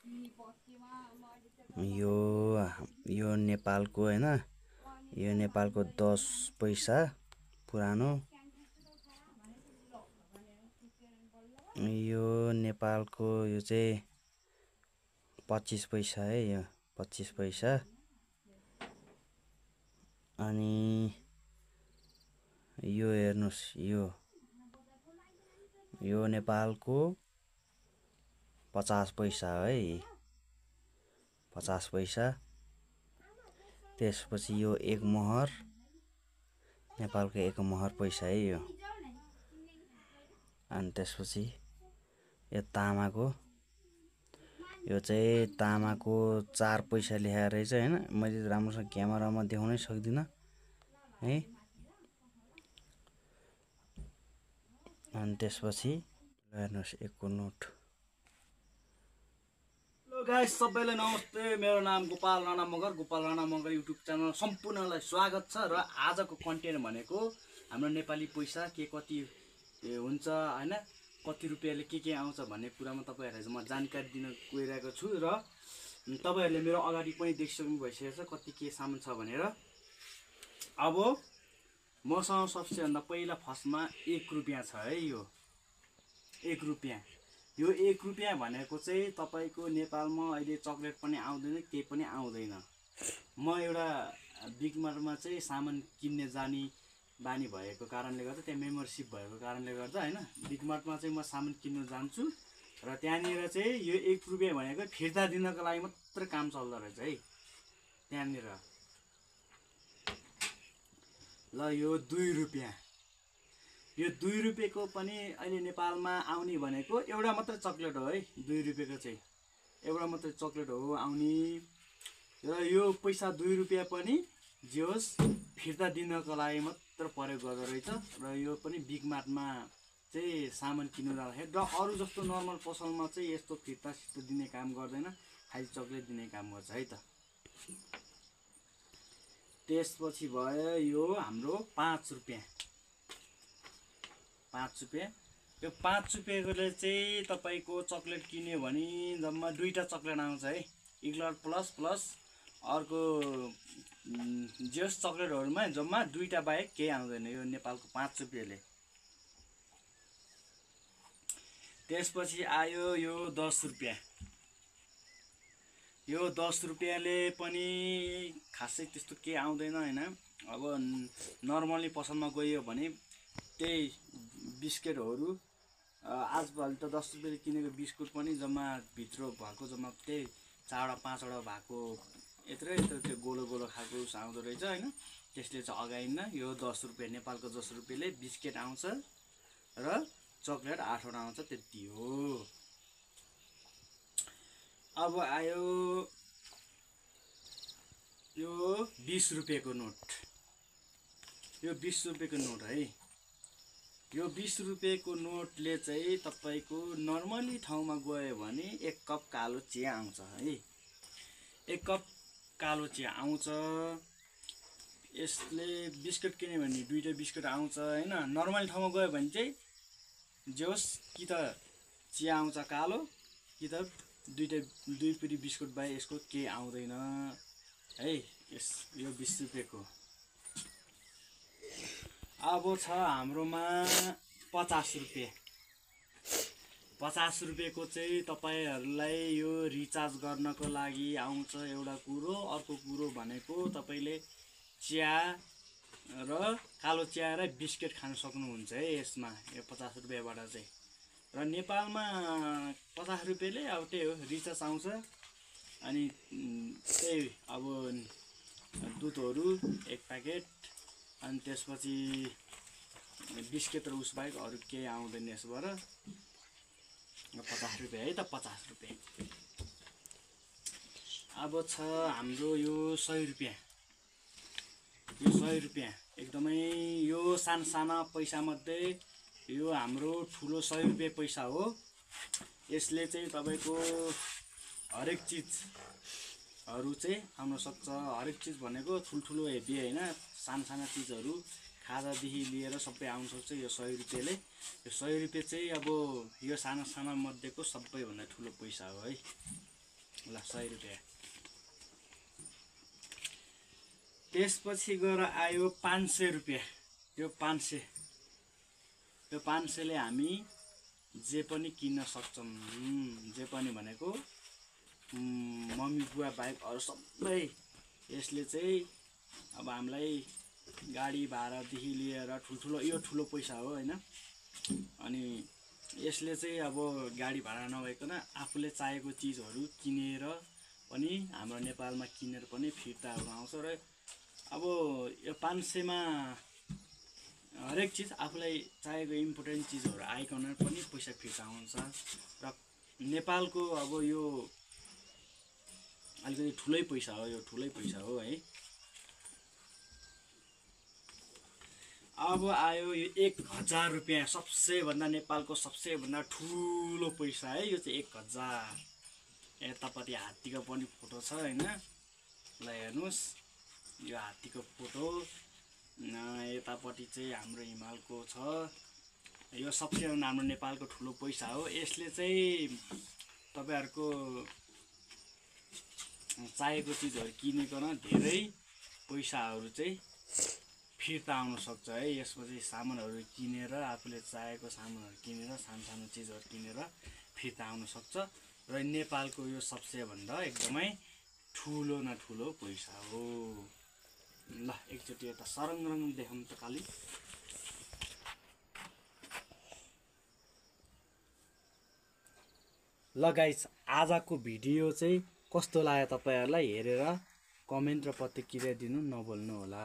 यो यो नेपालको हैन, यो नेपालको 10 पैसा पुरानो, यो नेपालको यो चाहिँ 25 पैसा है, यो 25 पैसा। अनि यो हेर्नुस्, यो नेपालको 50 पैसा है, 50 पैसा। त्यसपछि यो एक मोहर, नेपालको एक मोहर पैसा है यो। अनि त्यसपछि यो तामाको, यो चाहिँ तामाको 4 पैसा लेखेको रहेछ हैन, मैले राम्रोसँग क्यामेरामा देखाउनै सक्दिनँ है। अनि त्यसपछि हेर्नुस् एकको नोट। हेलो गाइस, सबैलाई नमस्ते। मेरो नाम गोपाल राणा मगर, गोपाल राणा मगर युट्युब च्यानल सम्पूर्णलाई स्वागत छ। र आजको कन्टेन्ट भनेको हाम्रो नेपाली पैसा के कति हुन्छ हैन, कति रुपियाँले के आउँछ भन्ने कुरामा तपाईहरुलाई म जानकारी दिन गइरहेको छु। र तपाईहरुले मेरो अगाडि पनि देखिसक्नु भइसकेको छ कति के सामान छ भनेर। अब मसँग सबसे भन्दा पहिला फर्स्टमा 1 रुपैयाँ छ है। यो 1 रुपैयाँ, यो 1 रुपैयाँ भनेको चाहिँ तपाईको नेपालमा अहिले चक्लेट पनि आउँदैन, केही पनि आउँदैन। म एउटा बिग मार्टमा चाहिँ सामान किन्ने जाने बानी भएको कारणले गर्दा, त्यहाँ मेम्बरशिप भएको कारणले गर्दा हैन, बिग मार्टमा चाहिँ म सामान किन्न जान्छु। र त्यहाँनिर चाहिँ यो 1 रुपैयाँ भनेको फिर्ता दिनको लागि मात्र काम चल्दो रहेछ है त्यहाँनिर। ल यो 2 रुपैयाँ, यो 2 रुपैयाँको पनि अहिले नेपालमा आउने भनेको एउटा मात्र चक्लेट हो है। 2 रुपैयाँको चाहिँ एउटा मात्र चक्लेट हो आउने। र यो पैसा 2 रुपैयाँ पनि जे होस् फिर्ता दिनको लागि मात्र प्रयोग गर्दो रहेछ। र यो पनि बिग मार्टमा चाहिँ सामान किन्नु जाँदाखेरि, र अरू जस्तो नर्मल पसलमा चाहिँ यस्तो फिर्ता दिने काम गर्दैन, खालि चक्लेट दिने काम गर्छ है त। त्यसपछि भयो यो हाम्रो 5 रुपैयाँ, 5 रुपैयाँ। यो 5 रुपैयाँकोले चाहिँ तपाईको चक्लेट किन्यो भने जम्मा 2टा चक्लेट आउँछ है, इग्लर प्लस अर्को जेस चक्लेटहरुमा जम्मा 2टा बाहेक केही आउँदैन यो नेपालको 5 रुपैयाँले। त्यसपछि आयो यो 10 रुपैयाँ, यो 10 रुपैयाँले पनि खासै त्यस्तो केही आउँदैन हैन। अब नर्मली पसलमा गयो भने त्यही बिस्किटहरु, आजभोलि त 10 रुपैयाँले किनेको बिस्कुट पनि जम्मा भित्र भएको जम्मा त्यही 4वटा 5वटा भएको यत्रै त्यो गोलो गोलो खालको आउँदो रहेछ हैन। त्यसले चाहिँ अगाइन्न। यो 10 रुपैयाँ, नेपालको 10 रुपैयाँले बिस्किट आउँछ र चक्लेट 8वटा आउँछ, त्यति हो। अब आयो यो 20 रुपैयाँको नोट, यो 20 रुपैयाँको नोट है। यो 20 रुपैयाँको नोटले चाहिँ तपाईको नर्मली ठाउँमा गयो भने 1 कप कालो चिया आउँछ है, 1 कप कालो चिया आउँछ। यसले बिस्कुट किन्यो भने 2टा बिस्कुट आउँछ हैन। नर्मल ठाउँमा गयो भने चाहिँ जोस कि त चिया आउँछ कालो, कि त 2 पिडी बिस्कुट बाहेक यसको केही आउँदैन है। यो 20 रुपैयाँको। अब छ हाम्रोमा 50 रुपैयाँ, 50 रुपैयाँको चाहिँ तपाईहरुलाई यो रिचार्ज गर्नको लागि आउँछ एउटा कुरो। अर्को कुरो भनेको तपाईले चिया र कालो चिया र बिस्किट खान सक्नुहुन्छ है यसमा, यो 50 रुपैयाँबाट चाहिँ। र नेपालमा 50 रुपैयाँले अब त्यही हो रिचार्ज आउँछ। अनि त्यही अब दुधहरु 1 प्याकेट, अनि त्यसपछि बिस्किट र उस बाहेक अरु केही आउँदैन यसबाट। 50 रुपैयाँ है त, 50 रुपैयाँ। अब छ हाम्रो यो 100 रुपैयाँ, यो 100 रुपैयाँ एकदमै यो साना पैसा मध्ये यो हाम्रो ठुलो 100 रुपैयाँ पैसा हो। यसले चाहिँ तपाईको हरेक चीजहरु चाहिँ आउन सक्छ। हरेक चीज भनेको ठुलठुलो हेभी हैन, साना चीजहरु खाजादेखि लिएर सबै आउन सक्छ यो 100 रुपैयाँले। यो 100 रुपैयाँ चाहिँ अब यो साना मध्येको सबैभन्दा ठुलो पैसा हो है। ल 100 रुपियाँ। त्यसपछि गएर आयो 500 रुपियाँ। यो 500, यो 500ले हामी जे पनि किन्न सक्छौँ। जे पनि भनेको मम्मी बुवा बाहेक अरू सबै। यसले चाहिँ अब हामीलाई गाडी भाडादेखि लिएर ठुल्ठुलो, यो ठुलो पैसा हो होइन। अनि यसले चाहिँ अब गाडी भाडा नभइकन आफूले चाहेको चिजहरू किनेर पनि हाम्रो नेपालमा किनेर पनि फिर्ताहरू आउँछ। र अब यो 500मा हरेक चिज आफूलाई चाहेको इम्पोर्टेन्ट चिजहरू आइकन पनि पैसा फिर्ता आउँछ। र नेपालको अब यो अलिकति ठुलै पैसा हो, यो ठुलै पैसा हो है। अब आयो यो 1000 रुपियाँ, सबसे भन्दा नेपालको सबसे भन्दा ठुलो पैसा है। यो चाहिँ 1000। यतापट्टि हात्तीको पनि फोटो छ होइन। ल हेर्नुहोस्, यो हात्तीको फोटो। यतापट्टि चाहिँ हाम्रो हिमालको छ। यो सबसे भन्दा हाम्रो नेपालको ठुलो पैसा हो। यसले चाहिँ तपाईहरुको चाहेको चिजहरू किनेकन धेरै पैसाहरू चाहिँ फिर्ता आउन सक्छ है। यसमा चाहिँ सामानहरू किनेर आफूले चाहेको सामानहरू किनेर सानो चिजहरू किनेर फिर्ता आउन सक्छ। र नेपालको यो सबसे भन्दा एकदमै ठुलो न ठुलो पैसा हो। ल एकचोटि यता सरङ्गरङ देखाउँ त खाली। ल गाइस, आजको भिडियो चाहिँ कस्तो लाग्यो तपाईहरुलाई हेरेर कमेन्ट र प्रतिक्रिया दिनु नभुल्नु होला।